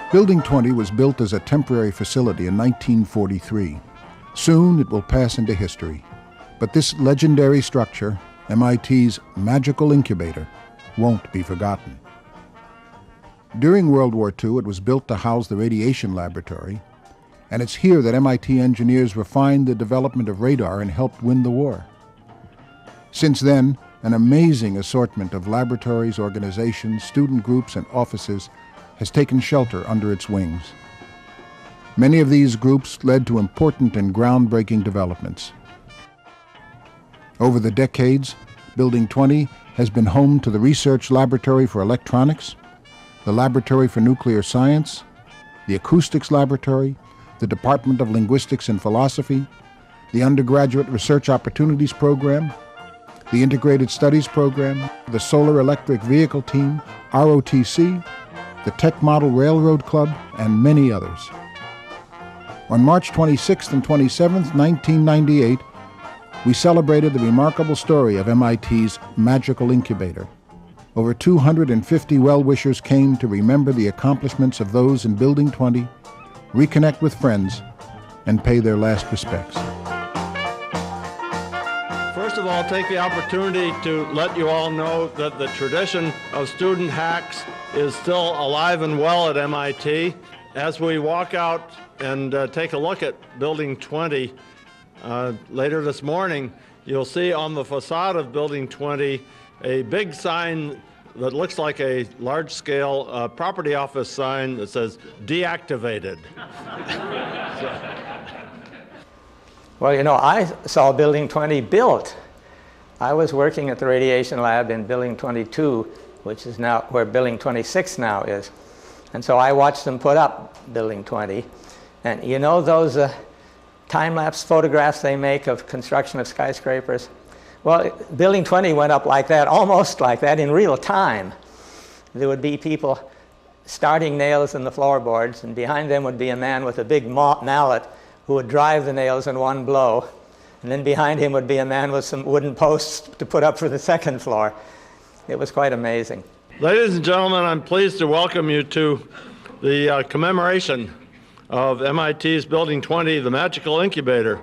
Building 20 was built as a temporary facility in 1943. Soon it will pass into history. But this legendary structure, MIT's magical incubator, won't be forgotten. During World War II, it was built to house the radiation laboratory, and it's here that MIT engineers refined the development of radar and helped win the war. Since then, an amazing assortment of laboratories, organizations, student groups, and offices has taken shelter under its wings. Many of these groups led to important and groundbreaking developments. Over the decades, Building 20 has been home to the Research Laboratory for Electronics, the Laboratory for Nuclear Science, the Acoustics Laboratory, the Department of Linguistics and Philosophy, the Undergraduate Research Opportunities Program, the Integrated Studies Program, the Solar Electric Vehicle Team, ROTC, the Tech Model Railroad Club, and many others. On March 26th and 27th, 1998, we celebrated the remarkable story of MIT's magical incubator. Over 250 well-wishers came to remember the accomplishments of those in Building 20, reconnect with friends, and pay their last respects. First of all, take the opportunity to let you all know that the tradition of student hacks is still alive and well at MIT. As we walk out and take a look at Building 20 later this morning, you'll see on the facade of Building 20 a big sign that looks like a large-scale property office sign that says deactivated. Well, you know, I saw Building 20 built. I was working at the radiation lab in Building 22, which is now where Building 26 now is. And so I watched them put up Building 20. And you know those time-lapse photographs they make of construction of skyscrapers? Well, Building 20 went up like that, almost like that, in real time. There would be people starting nails in the floorboards, and behind them would be a man with a big mallet who would drive the nails in one blow. And then behind him would be a man with some wooden posts to put up for the second floor. It was quite amazing. Ladies and gentlemen, I'm pleased to welcome you to the commemoration of MIT's Building 20, the magical incubator.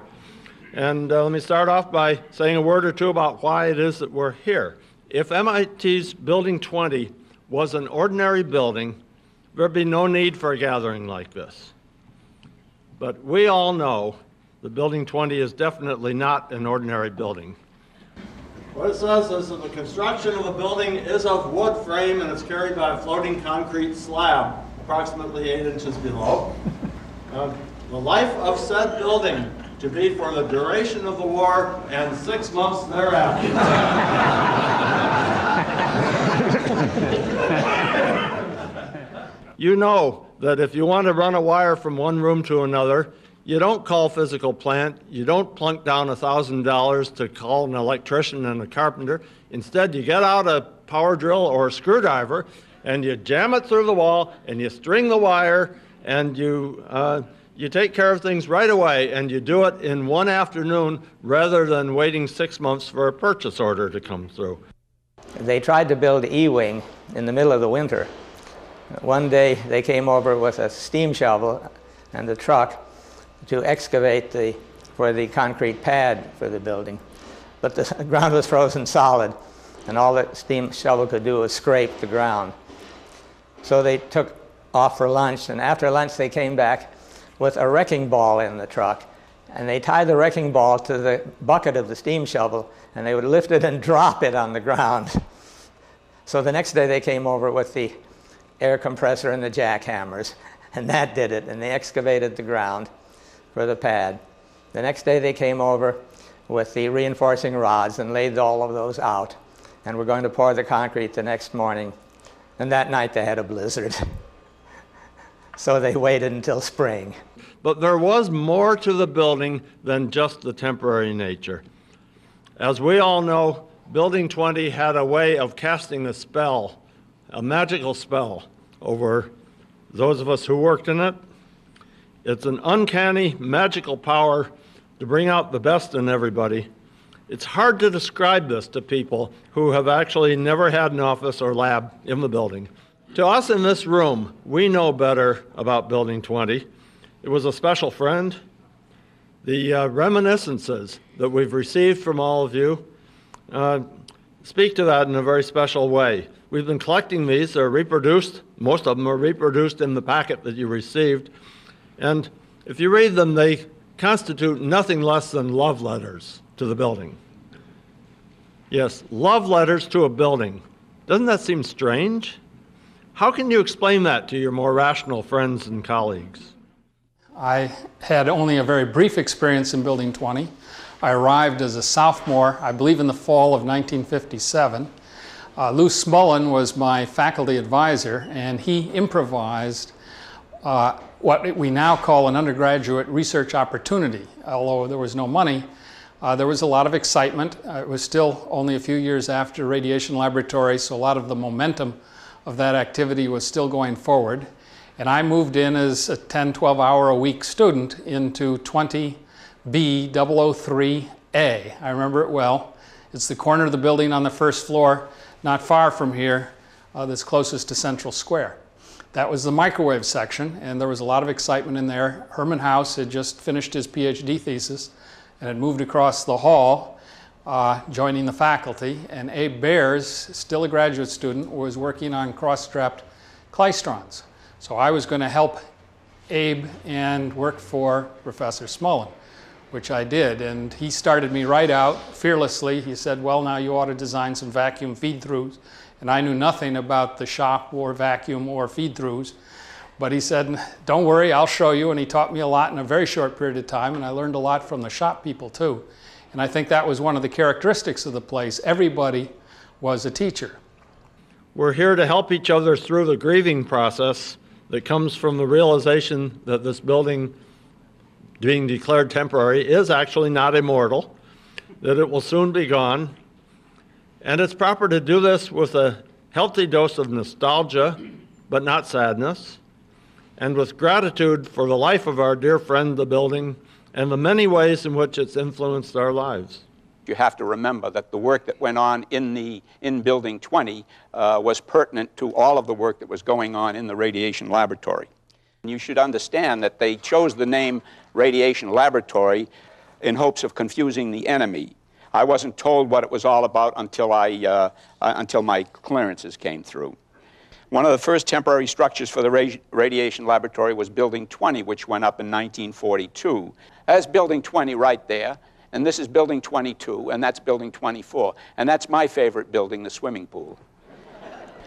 And let me start off by saying a word or two about why it is that we're here. If MIT's Building 20 was an ordinary building, there'd be no need for a gathering like this. But we all know that Building 20 is definitely not an ordinary building. What it says is that the construction of the building is of wood frame and it's carried by a floating concrete slab, approximately 8 inches below. The life of said building to be for the duration of the war and 6 months thereafter. You know that if you want to run a wire from one room to another, you don't call physical plant, you don't plunk down $1,000 to call an electrician and a carpenter. Instead, you get out a power drill or a screwdriver and you jam it through the wall and you string the wire and you take care of things right away, and you do it in one afternoon rather than waiting 6 months for a purchase order to come through. They tried to build E-wing in the middle of the winter. One day they came over with a steam shovel and a truck to excavate for the concrete pad for the building. But the ground was frozen solid, and all the steam shovel could do was scrape the ground. So they took off for lunch, and after lunch they came back with a wrecking ball in the truck, and they tied the wrecking ball to the bucket of the steam shovel, and they would lift it and drop it on the ground. So the next day they came over with the air compressor and the jackhammers, and that did it, and they excavated the ground for the pad. The next day they came over with the reinforcing rods and laid all of those out, and were going to pour the concrete the next morning, and that night they had a blizzard. So they waited until spring. But there was more to the building than just the temporary nature. As we all know, Building 20 had a way of casting a spell, a magical spell, over those of us who worked in it. It's an uncanny, magical power to bring out the best in everybody. It's hard to describe this to people who have actually never had an office or lab in the building. To us in this room, we know better about Building 20. It was a special friend. The reminiscences that we've received from all of you speak to that in a very special way. We've been collecting these. They're reproduced. Most of them are reproduced in the packet that you received. And if you read them, they constitute nothing less than love letters to the building. Yes, love letters to a building. Doesn't that seem strange? How can you explain that to your more rational friends and colleagues? I had only a very brief experience in Building 20. I arrived as a sophomore, I believe in the fall of 1957. Lou Smullen was my faculty advisor, and he improvised what we now call an undergraduate research opportunity. Although there was no money, there was a lot of excitement. It was still only a few years after radiation laboratory, so a lot of the momentum of that activity was still going forward. And I moved in as a 10, 12-hour-a-week student into 20B003A. I remember it well. It's the corner of the building on the first floor, not far from here, that's closest to Central Square. That was the microwave section, and there was a lot of excitement in there. Herman House had just finished his PhD thesis and had moved across the hall, joining the faculty, and Abe Bears, still a graduate student, was working on cross-strapped klystrons. So I was going to help Abe and work for Professor Smullen, which I did, and he started me right out fearlessly. He said, well, now you ought to design some vacuum feed-throughs, and I knew nothing about the shop or vacuum or feed-throughs, but he said, don't worry, I'll show you, and he taught me a lot in a very short period of time, and I learned a lot from the shop people too. And I think that was one of the characteristics of the place. Everybody was a teacher. We're here to help each other through the grieving process that comes from the realization that this building being declared temporary is actually not immortal, that it will soon be gone. And it's proper to do this with a healthy dose of nostalgia, but not sadness, and with gratitude for the life of our dear friend, the building, and the many ways in which it's influenced our lives. You have to remember that the work that went on in Building 20 was pertinent to all of the work that was going on in the radiation laboratory. And you should understand that they chose the name radiation laboratory in hopes of confusing the enemy. I wasn't told what it was all about until my clearances came through. One of the first temporary structures for the radiation laboratory was Building 20, which went up in 1942. That's Building 20 right there, and this is Building 22, and that's Building 24. And that's my favorite building, the swimming pool.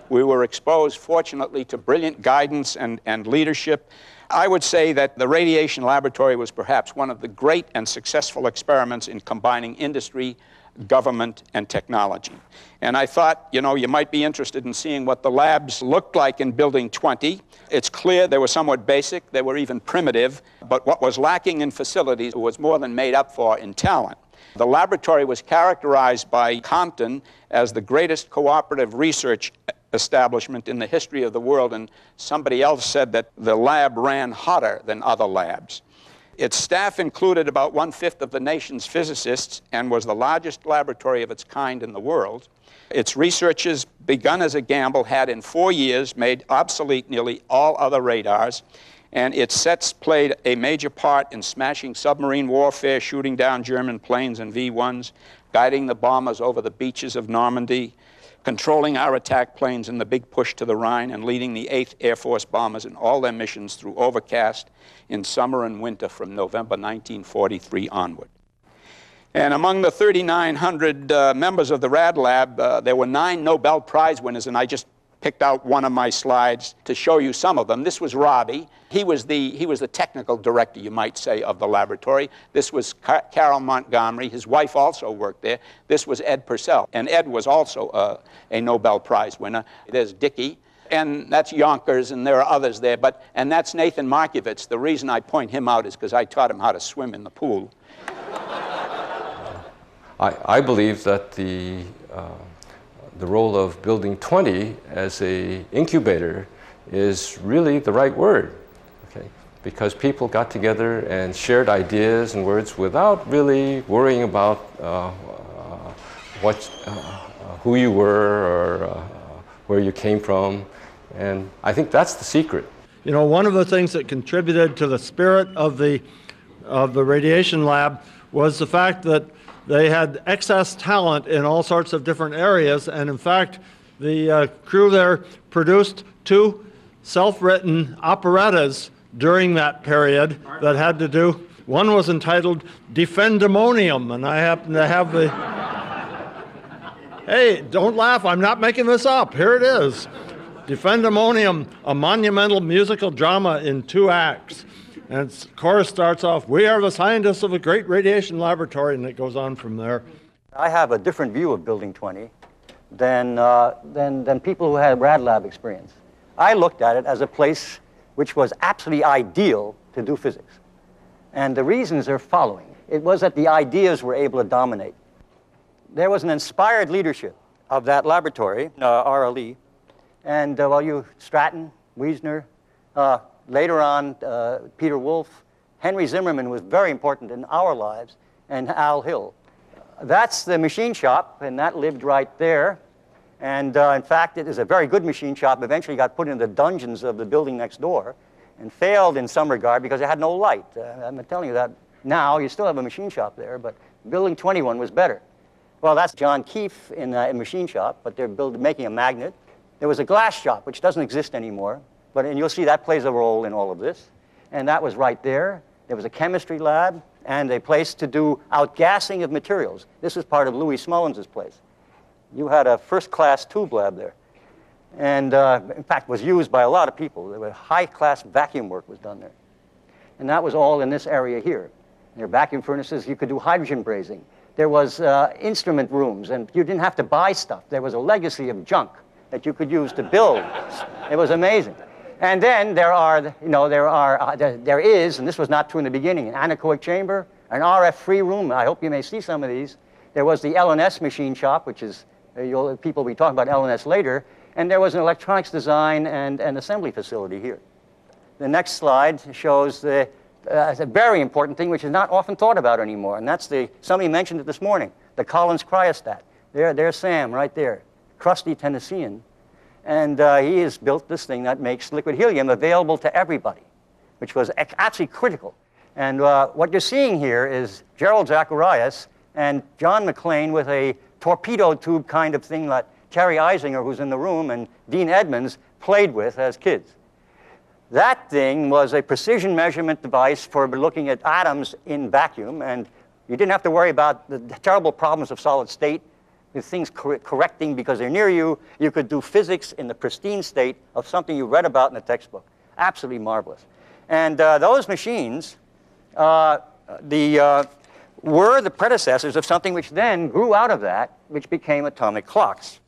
We were exposed, fortunately, to brilliant guidance and leadership. I would say that the radiation laboratory was perhaps one of the great and successful experiments in combining industry, government, and technology. And I thought, you know, you might be interested in seeing what the labs looked like in Building 20. It's clear they were somewhat basic, they were even primitive, but what was lacking in facilities was more than made up for in talent. The laboratory was characterized by Compton as the greatest cooperative research establishment in the history of the world, and somebody else said that the lab ran hotter than other labs. Its staff included about 1/5 of the nation's physicists and was the largest laboratory of its kind in the world. Its researchers, begun as a gamble, had in 4 years made obsolete nearly all other radars, and its sets played a major part in smashing submarine warfare, shooting down German planes and V-1s, guiding the bombers over the beaches of Normandy, controlling our attack planes in the big push to the Rhine, and leading the 8th Air Force bombers in all their missions through overcast in summer and winter from November 1943 onward. And among the 3,900 members of the Rad Lab, there were 9 Nobel Prize winners, and I just picked out one of my slides to show you some of them. This was Robbie. He was the technical director, you might say, of the laboratory. This was Carol Montgomery. His wife also worked there. This was Ed Purcell, and Ed was also a Nobel Prize winner. There's Dickey, and that's Yonkers, and there are others there, and that's Nathan Markiewicz. The reason I point him out is because I taught him how to swim in the pool. I believe that the role of Building 20 as an incubator is really the right word, okay? Because people got together and shared ideas and words without really worrying about who you were or where you came from. And I think that's the secret. You know, one of the things that contributed to the spirit of the radiation lab was the fact that they had excess talent in all sorts of different areas, and in fact, the crew there produced 2 self-written operettas during that period that had to do, one was entitled Defendemonium, and I happen to have the, hey, don't laugh, I'm not making this up, here it is. Defendemonium, a monumental musical drama in 2 acts. And its chorus starts off, "We are the scientists of a great radiation laboratory," and it goes on from there. I have a different view of Building 20 than people who had rad lab experience. I looked at it as a place which was absolutely ideal to do physics. And the reasons are following. It was that the ideas were able to dominate. There was an inspired leadership of that laboratory, RLE, and Stratton, Wiesner, later on, Peter Wolf, Henry Zimmerman was very important in our lives, and Al Hill. That's the machine shop, and that lived right there. And in fact, it is a very good machine shop. Eventually got put in the dungeons of the building next door and failed in some regard because it had no light. I'm telling you that now. You still have a machine shop there, but Building 21 was better. Well, that's John Keefe in a machine shop, but they're making a magnet. There was a glass shop, which doesn't exist anymore. And you'll see that plays a role in all of this. And that was right there. There was a chemistry lab and a place to do outgassing of materials. This was part of Louis Smullins' place. You had a first-class tube lab there. And in fact, was used by a lot of people. There was high-class vacuum work was done there. And that was all in this area here. There were vacuum furnaces. You could do hydrogen brazing. There was instrument rooms, and you didn't have to buy stuff. There was a legacy of junk that you could use to build. It was amazing. And then there is, and this was not true in the beginning, an anechoic chamber, an RF free room. I hope you may see some of these. There was the L&S machine shop, which is, people will be talking about L&S later, and there was an electronics design and an assembly facility here. The next slide shows a very important thing which is not often thought about anymore, and that's somebody mentioned it this morning, the Collins cryostat. There's Sam right there, crusty Tennessean. And he has built this thing that makes liquid helium available to everybody, which was absolutely critical. And what you're seeing here is Gerald Zacharias and John McLean with a torpedo tube kind of thing that Terry Eisinger, who's in the room, and Dean Edmonds played with as kids. That thing was a precision measurement device for looking at atoms in vacuum, and you didn't have to worry about the terrible problems of solid state, with things correcting because they're near you. You could do physics in the pristine state of something you read about in a textbook. Absolutely marvelous. And those machines were the predecessors of something which then grew out of that, which became atomic clocks.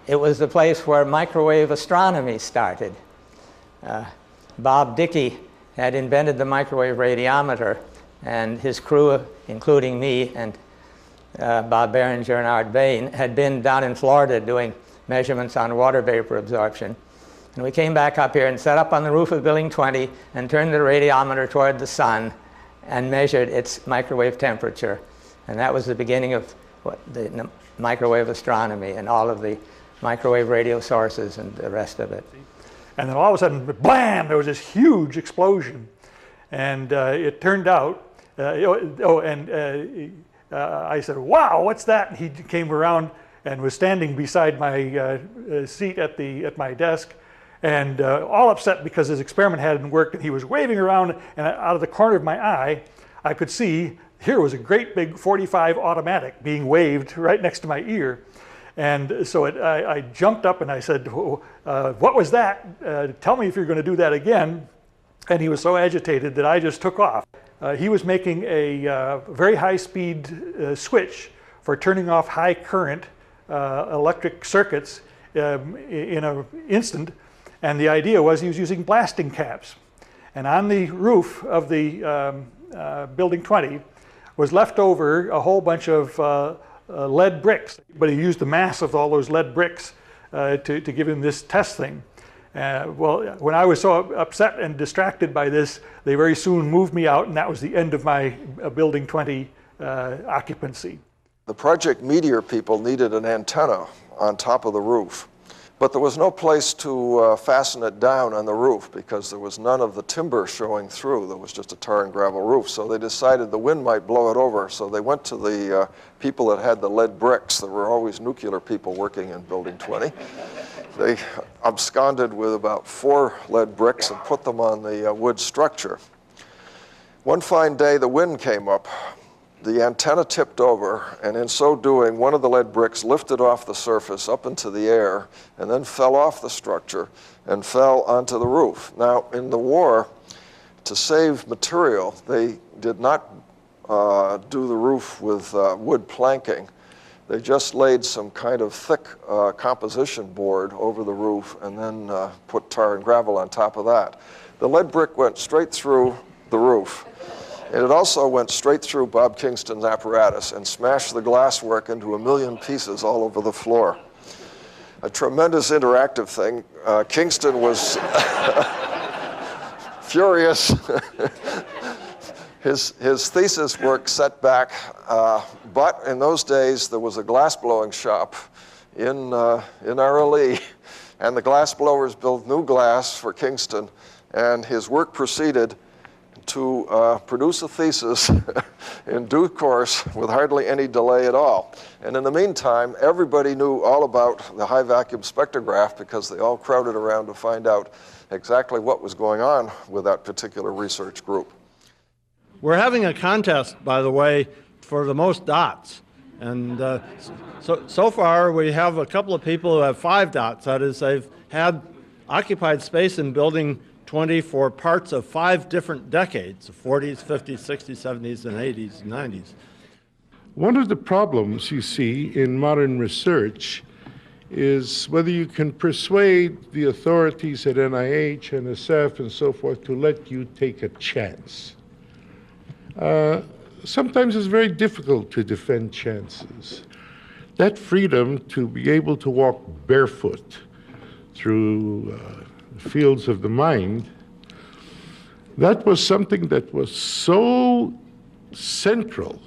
It was the place where microwave astronomy started. Bob Dickey had invented the microwave radiometer, and his crew, including me and Bob Behringer and Art Bain, had been down in Florida doing measurements on water vapor absorption. And we came back up here and set up on the roof of Building 20 and turned the radiometer toward the sun and measured its microwave temperature. And that was the beginning of the microwave astronomy and all of the microwave radio sources and the rest of it. And then all of a sudden, blam, there was this huge explosion. And it turned out, I said, "Wow, what's that?" And he came around and was standing beside my seat at my desk, and all upset because his experiment hadn't worked, and he was waving around, and out of the corner of my eye, I could see here was a great big 45 automatic being waved right next to my ear. And so I jumped up and I said, "What was that? Tell me if you're going to do that again." And he was so agitated that I just took off. He was making a very high-speed switch for turning off high current electric circuits in an instant, and the idea was he was using blasting caps. And on the roof of the Building 20 was left over a whole bunch of lead bricks, but he used the mass of all those lead bricks to give him this test thing. Well, when I was so upset and distracted by this, they very soon moved me out, and that was the end of my Building 20 occupancy. The Project Meteor people needed an antenna on top of the roof, But there was no place to fasten it down on the roof because there was none of the timber showing through. There was just a tar and gravel roof. So they decided the wind might blow it over. So they went to the people that had the lead bricks. There were always nuclear people working in Building 20. They absconded with about 4 lead bricks and put them on the wood structure. One fine day, the wind came up. The antenna tipped over, and in so doing, one of the lead bricks lifted off the surface up into the air and then fell off the structure and fell onto the roof. Now, in the war, to save material, they did not do the roof with wood planking. They just laid some kind of thick composition board over the roof and then put tar and gravel on top of that. The lead brick went straight through the roof. And it also went straight through Bob Kingston's apparatus and smashed the glasswork into a million pieces all over the floor. A tremendous interactive thing. Kingston was furious. His thesis work set back, but in those days there was a glassblowing shop in RLE, and the glassblowers built new glass for Kingston, and his work proceeded to produce a thesis in due course with hardly any delay at all. And in the meantime, everybody knew all about the high vacuum spectrograph because they all crowded around to find out exactly what was going on with that particular research group. We're having a contest, by the way, for the most dots. And so far we have a couple of people who have 5 dots. That is, they've had occupied space in Building 20 for parts of 5 different decades, the 40s, 50s, 60s, 70s, and 80s, and 90s. One of the problems you see in modern research is whether you can persuade the authorities at NIH, NSF, and so forth to let you take a chance. Sometimes it's very difficult to defend chances. That freedom to be able to walk barefoot through fields of the mind, that was something that was so central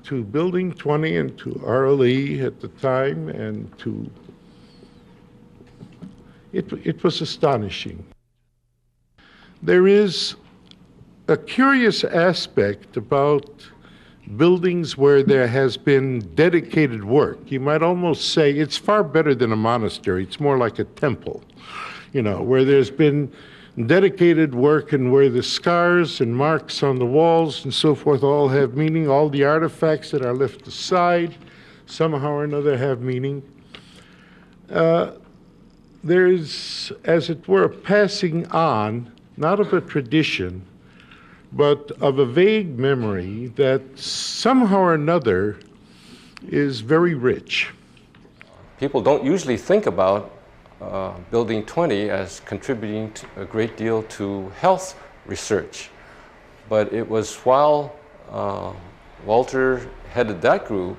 to Building 20 and to RLE at the time, and to it was astonishing. There is a curious aspect about buildings where there has been dedicated work. You might almost say it's far better than a monastery. It's more like a temple, where there's been dedicated work and where the scars and marks on the walls and so forth all have meaning. All the artifacts that are left aside somehow or another have meaning. There's, as it were, a passing on, not of a tradition, but of a vague memory that somehow or another is very rich. People don't usually think about Building 20 as contributing a great deal to health research. But it was while Walter headed that group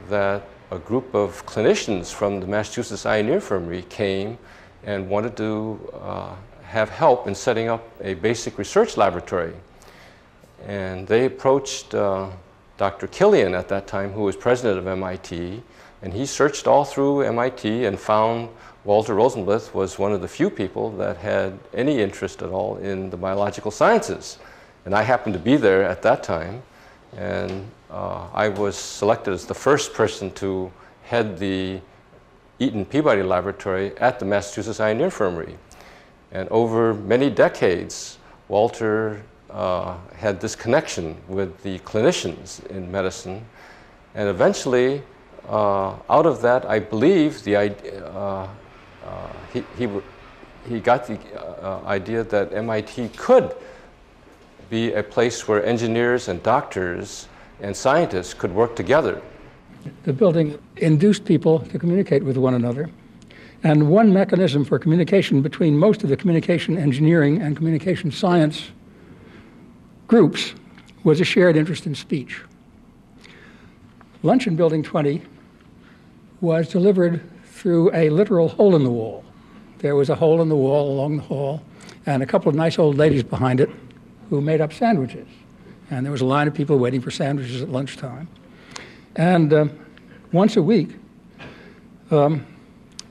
that a group of clinicians from the Massachusetts Eye and Ear Infirmary came and wanted to have help in setting up a basic research laboratory. And they approached Dr. Killian at that time, who was president of MIT, and he searched all through MIT and found Walter Rosenblith was one of the few people that had any interest at all in the biological sciences. And I happened to be there at that time, and I was selected as the first person to head the Eaton Peabody Laboratory at the Massachusetts Eye and Ear Infirmary. And over many decades, Walter had this connection with the clinicians in medicine, and eventually, out of that, I believe the idea, he got the idea that MIT could be a place where engineers and doctors and scientists could work together. The building induced people to communicate with one another. And one mechanism for communication between most of the communication engineering and communication science groups was a shared interest in speech. Luncheon Building 20 was delivered through a literal hole in the wall. There was a hole in the wall along the hall, and a couple of nice old ladies behind it who made up sandwiches. And there was a line of people waiting for sandwiches at lunchtime. And once a week,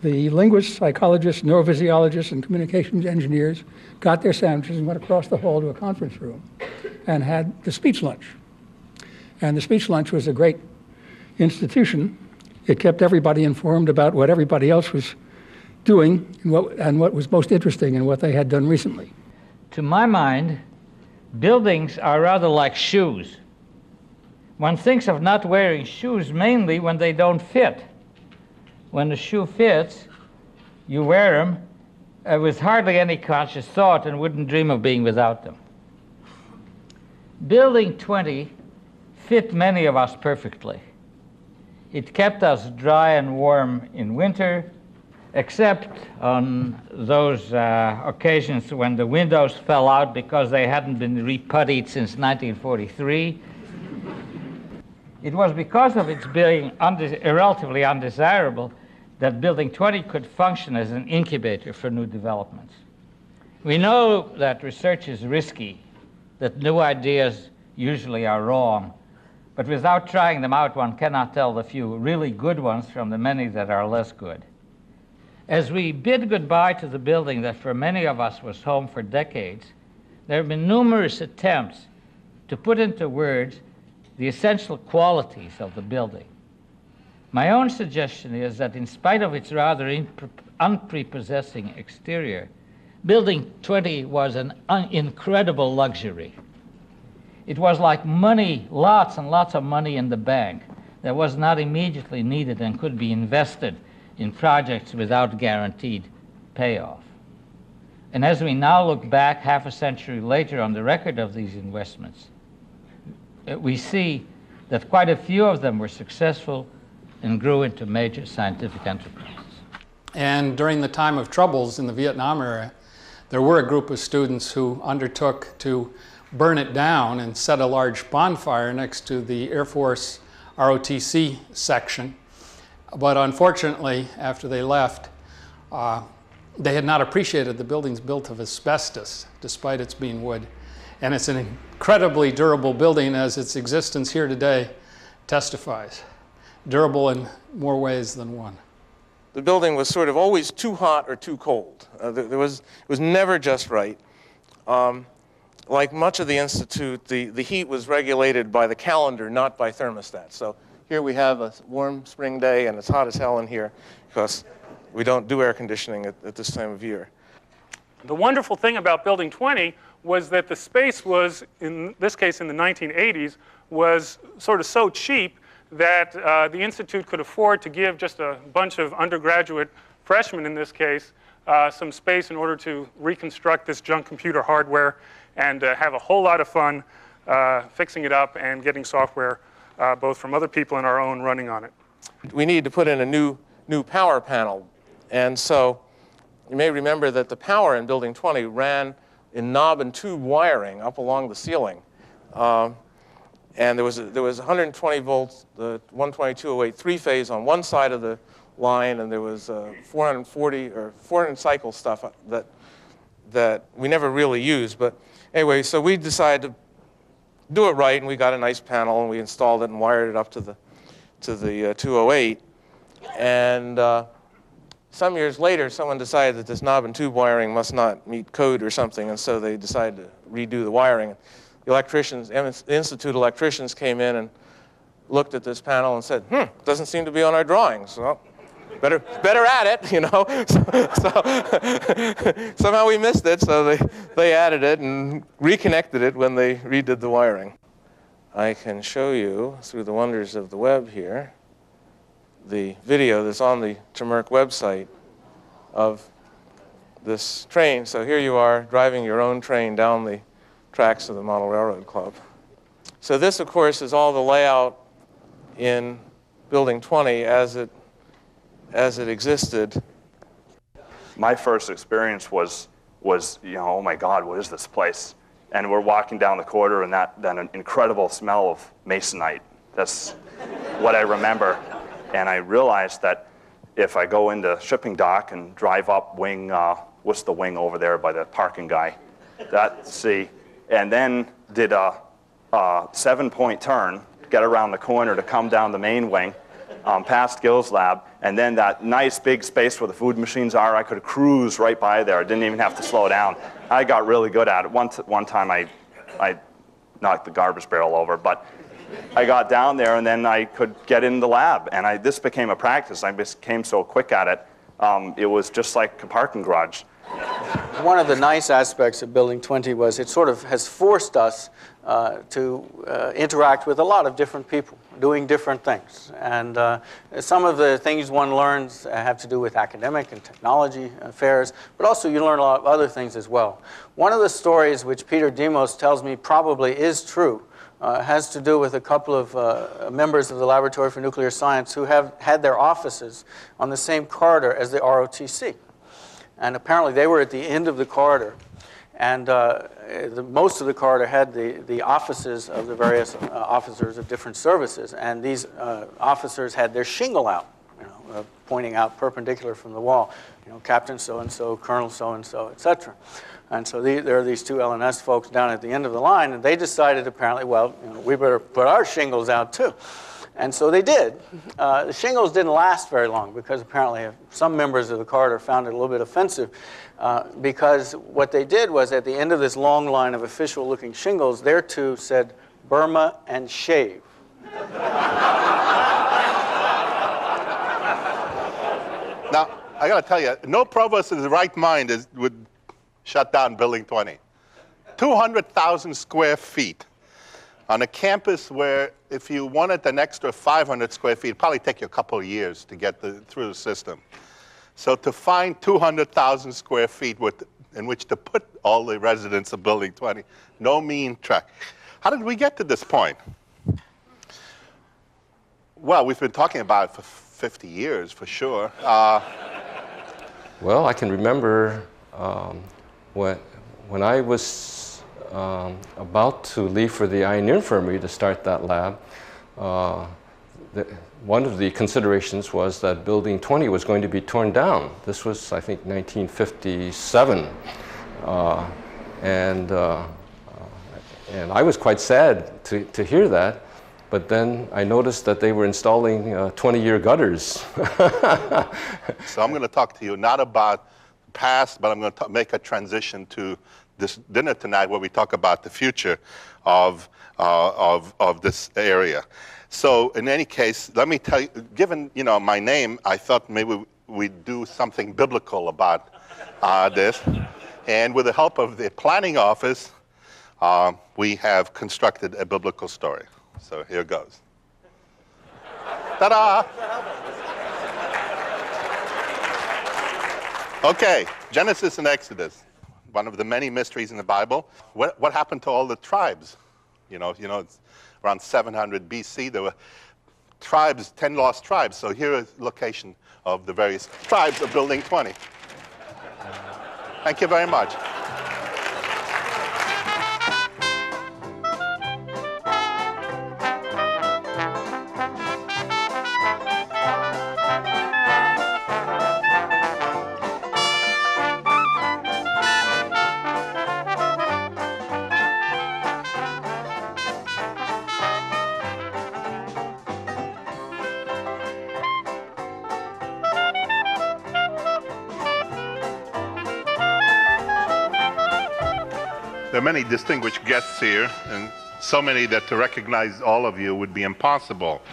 The linguists, psychologists, neurophysiologists, and communications engineers got their sandwiches and went across the hall to a conference room and had the speech lunch. And the speech lunch was a great institution. It kept everybody informed about what everybody else was doing and what was most interesting and what they had done recently. To my mind, buildings are rather like shoes. One thinks of not wearing shoes mainly when they don't fit. When the shoe fits, you wear them with hardly any conscious thought and wouldn't dream of being without them. Building 20 fit many of us perfectly. It kept us dry and warm in winter, except on those occasions when the windows fell out because they hadn't been reputtied since 1943. It was because of its being relatively undesirable that Building 20 could function as an incubator for new developments. We know that research is risky, that new ideas usually are wrong, but without trying them out, one cannot tell the few really good ones from the many that are less good. As we bid goodbye to the building that for many of us was home for decades, there have been numerous attempts to put into words the essential qualities of the building. My own suggestion is that in spite of its rather unprepossessing exterior, Building 20 was an incredible luxury. It was like money, lots and lots of money in the bank that was not immediately needed and could be invested in projects without guaranteed payoff. And as we now look back half a century later on the record of these investments, we see that quite a few of them were successful and grew into major scientific enterprises. And during the time of troubles in the Vietnam era, there were a group of students who undertook to burn it down and set a large bonfire next to the Air Force ROTC section. But unfortunately, after they left, they had not appreciated the buildings built of asbestos, despite its being wood. And it's an incredibly durable building, as its existence here today testifies. Durable in more ways than one. The building was sort of always too hot or too cold. It was never just right. Like much of the Institute, the heat was regulated by the calendar, not by thermostats. So here we have a warm spring day, and it's hot as hell in here because we don't do air conditioning at this time of year. The wonderful thing about Building 20 was that the space was, in this case in the 1980s, was sort of so cheap that the Institute could afford to give just a bunch of undergraduate freshmen, in this case, some space in order to reconstruct this junk computer hardware and have a whole lot of fun fixing it up and getting software both from other people and our own running on it. We need to put in a new power panel. And so you may remember that the power in Building 20 ran in knob and tube wiring up along the ceiling. And there was 120 volts, the 12208 three-phase on one side of the line, and there was 440 or 400 cycle stuff that we never really used. But anyway, so we decided to do it right, and we got a nice panel, and we installed it and wired it up to the 208. And some years later, someone decided that this knob and tube wiring must not meet code or something, and so they decided to redo the wiring. The electricians, Institute electricians came in and looked at this panel and said, doesn't seem to be on our drawings. Well, better at it, you know. So somehow we missed it, so they added it and reconnected it when they redid the wiring. I can show you, through the wonders of the web here, the video that's on the Turmeric website of this train. So here you are driving your own train down the tracks of the Model Railroad Club. So this, of course, is all the layout in Building 20 as it existed. My first experience was oh my God, what is this place? And we're walking down the corridor, and then an incredible smell of masonite. That's what I remember. And I realized that if I go into shipping dock and drive up wing, what's the wing over there by the parking guy? And then did a 7-point turn, get around the corner to come down the main wing. past Gill's lab, and then that nice big space where the food machines are, I could cruise right by there. I didn't even have to slow down. I got really good at it. One time I knocked the garbage barrel over, but I got down there and then I could get in the lab, and this became a practice. I became so quick at it. It was just like a parking garage. One of the nice aspects of Building 20 was it sort of has forced us to interact with a lot of different people doing different things. And some of the things one learns have to do with academic and technology affairs, but also you learn a lot of other things as well. One of the stories which Peter Demos tells me probably is true has to do with a couple of members of the Laboratory for Nuclear Science who have had their offices on the same corridor as the ROTC. And apparently they were at the end of the corridor. And most of the corridor had the offices of the various officers of different services. And these officers had their shingle out, pointing out perpendicular from the wall. Captain so-and-so, Colonel so-and-so, etc. And so there are these two LNS folks down at the end of the line, and they decided apparently, well, we better put our shingles out too. And so they did. The shingles didn't last very long because apparently some members of the corridor found it a little bit offensive because what they did was at the end of this long line of official-looking shingles, their two said, Burma and shave. Now, I got to tell you, no provost in his right mind would shut down Building 20. 200,000 square feet on a campus where if you wanted an extra 500 square feet, it'd probably take you a couple of years to get through the system. So to find 200,000 square feet in which to put all the residents of Building 20, no mean track. How did we get to this point? Well, we've been talking about it for 50 years, for sure. Well, I can remember when I was about to leave for the Iron Infirmary to start that lab, one of the considerations was that Building 20 was going to be torn down. This was, I think, 1957. And I was quite sad to hear that. But then I noticed that they were installing 20-year gutters. So I'm going to talk to you not about the past, but I'm going to make a transition to this dinner tonight where we talk about the future of this area. So in any case, let me tell you, given my name, I thought maybe we'd do something biblical about this. And with the help of the planning office, we have constructed a biblical story. So here goes. Ta-da! Okay, Genesis and Exodus, one of the many mysteries in the Bible. What happened to all the tribes? It's around 700 BC, there were tribes, 10 lost tribes. So here is the location of the various tribes of Building 20. Thank you very much. There are many distinguished guests here, and so many that to recognize all of you would be impossible.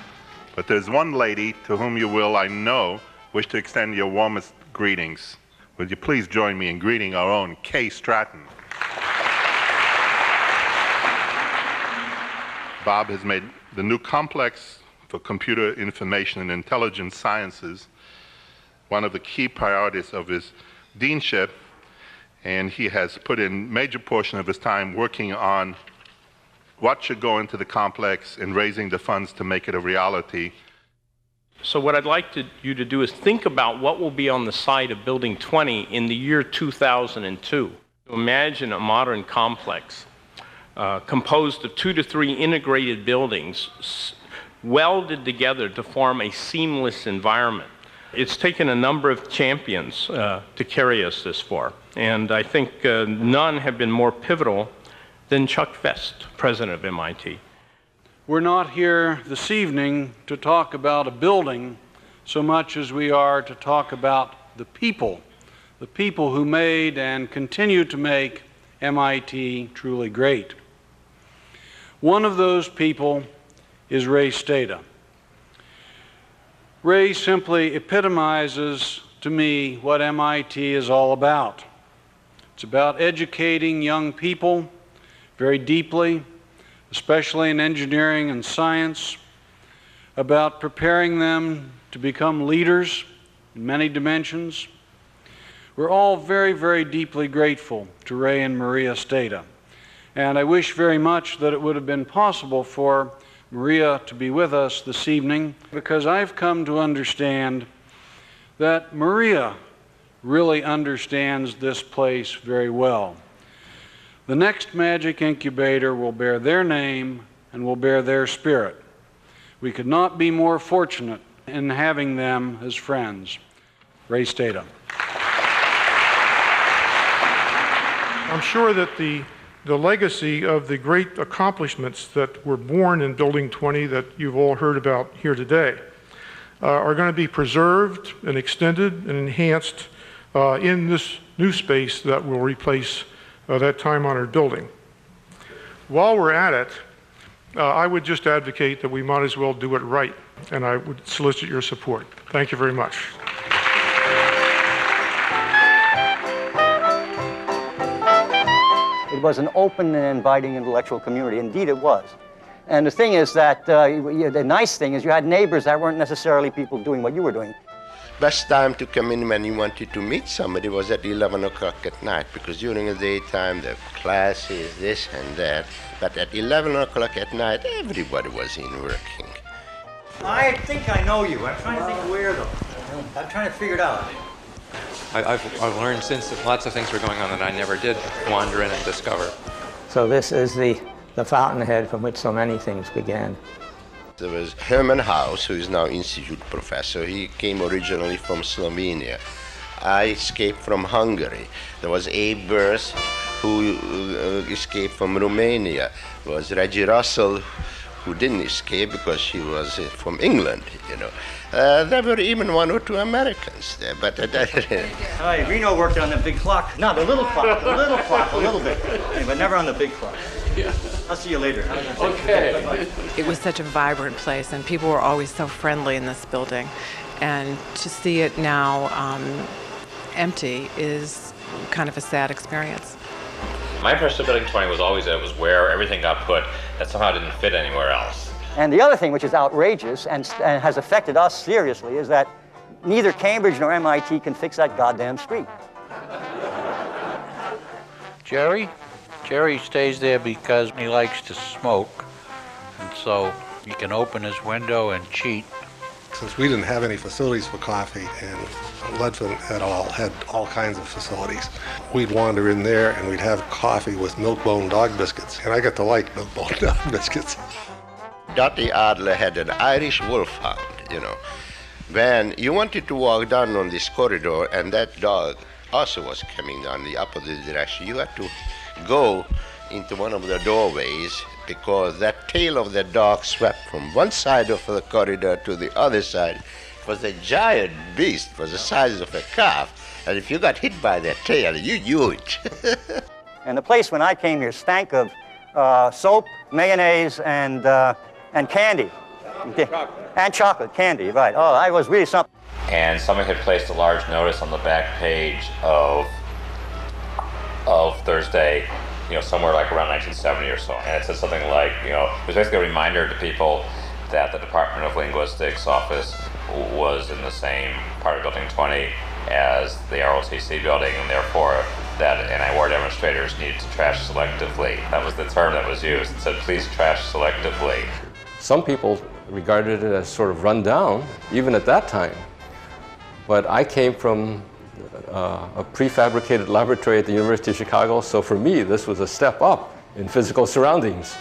But there's one lady to whom you will, I know, wish to extend your warmest greetings. Would you please join me in greeting our own Kay Stratton? Bob has made the new complex for computer information and intelligence sciences one of the key priorities of his deanship, and he has put in major portion of his time working on what should go into the complex and raising the funds to make it a reality. So what I'd like you to do is think about what will be on the site of Building 20 in the year 2002. Imagine a modern complex composed of 2 to 3 integrated buildings welded together to form a seamless environment. It's taken a number of champions to carry us this far, and I think none have been more pivotal than Chuck Vest, president of MIT. We're not here this evening to talk about a building so much as we are to talk about the people who made and continue to make MIT truly great. One of those people is Ray Stata. Ray simply epitomizes to me what MIT is all about. It's about educating young people very deeply, especially in engineering and science, about preparing them to become leaders in many dimensions. We're all very, very deeply grateful to Ray and Maria Stata. And I wish very much that it would have been possible for Maria to be with us this evening, because I've come to understand that Maria really understands this place very well. The next Magic Incubator will bear their name and will bear their spirit. We could not be more fortunate in having them as friends. Ray Stata. I'm sure that the legacy of the great accomplishments that were born in Building 20 that you've all heard about here today are going to be preserved and extended and enhanced in this new space that will replace that time-honored building. While we're at it, I would just advocate that we might as well do it right, and I would solicit your support. Thank you very much. It was an open and inviting intellectual community. Indeed, it was. And the thing is that the nice thing is you had neighbors that weren't necessarily people doing what you were doing. Best time to come in when you wanted to meet somebody was at 11 o'clock at night, because during the daytime the classes, this and that. But at 11 o'clock at night, everybody was in working. I think I know you. I'm trying to think where, though. I'm trying to figure it out. I've learned since that lots of things were going on that I never did wander in and discover. So this is the fountainhead from which so many things began. There was Herman House, who is now institute professor. He came originally from Slovenia. I escaped from Hungary. There was Abe Burst, who escaped from Romania. There was Reggie Russell, who didn't escape because she was from England, you know. There were even one or two Americans there, but Reno worked on the big clock. No, the little clock, a little bit, but never on the big clock. Yeah. I'll see you later. Okay. It was such a vibrant place, and people were always so friendly in this building. And to see it now empty is kind of a sad experience. My impression of Building 20 was always that it was where everything got put that somehow didn't fit anywhere else. And the other thing which is outrageous and has affected us seriously is that neither Cambridge nor MIT can fix that goddamn street. Jerry stays there because he likes to smoke, and so he can open his window and cheat. Since we didn't have any facilities for coffee, and Ludfin et al. Had all kinds of facilities, we'd wander in there and we'd have coffee with milk-bone dog biscuits, and I got to like milk-bone dog biscuits. Dottie Adler had an Irish wolfhound, you know. When you wanted to walk down on this corridor and that dog also was coming down the opposite direction, you had to go into one of the doorways because that tail of the dog swept from one side of the corridor to the other side. It was a giant beast. It was the size of a calf. And if you got hit by that tail, you knew it. And the place when I came here stank of soap, mayonnaise, and candy. And chocolate candy, right. Oh, I was really something. And someone had placed a large notice on the back page of Thursday, you know, somewhere like around 1970 or so. And it said something like, you know, it was basically a reminder to people that the Department of Linguistics office was in the same part of Building 20 as the ROTC building, and therefore that anti-war demonstrators needed to trash selectively. That was the term that was used. It said, please trash selectively. Some people regarded it as sort of run down, even at that time. But I came from a prefabricated laboratory at the University of Chicago, so for me, this was a step up in physical surroundings.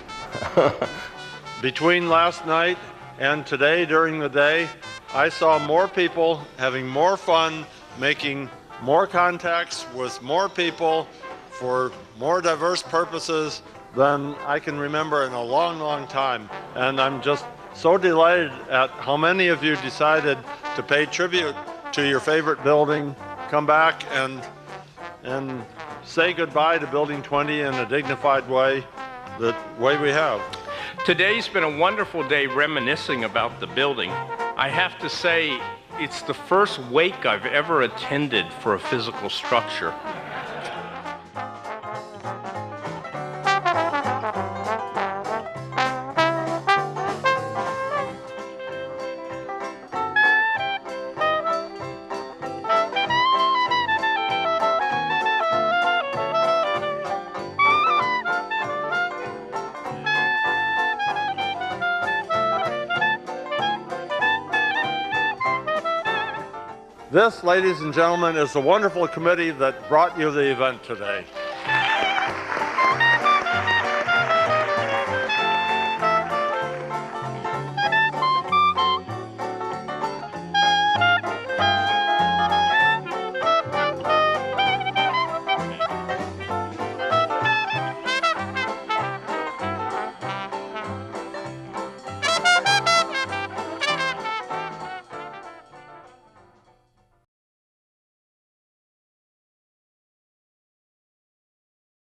Between last night and today during the day, I saw more people having more fun, making more contacts with more people for more diverse purposes than I can remember in a long, long time. And I'm just so delighted at how many of you decided to pay tribute to your favorite building, come back and say goodbye to Building 20 in a dignified way, the way we have. Today's been a wonderful day reminiscing about the building. I have to say, it's the first wake I've ever attended for a physical structure. This, ladies and gentlemen, is the wonderful committee that brought you the event today.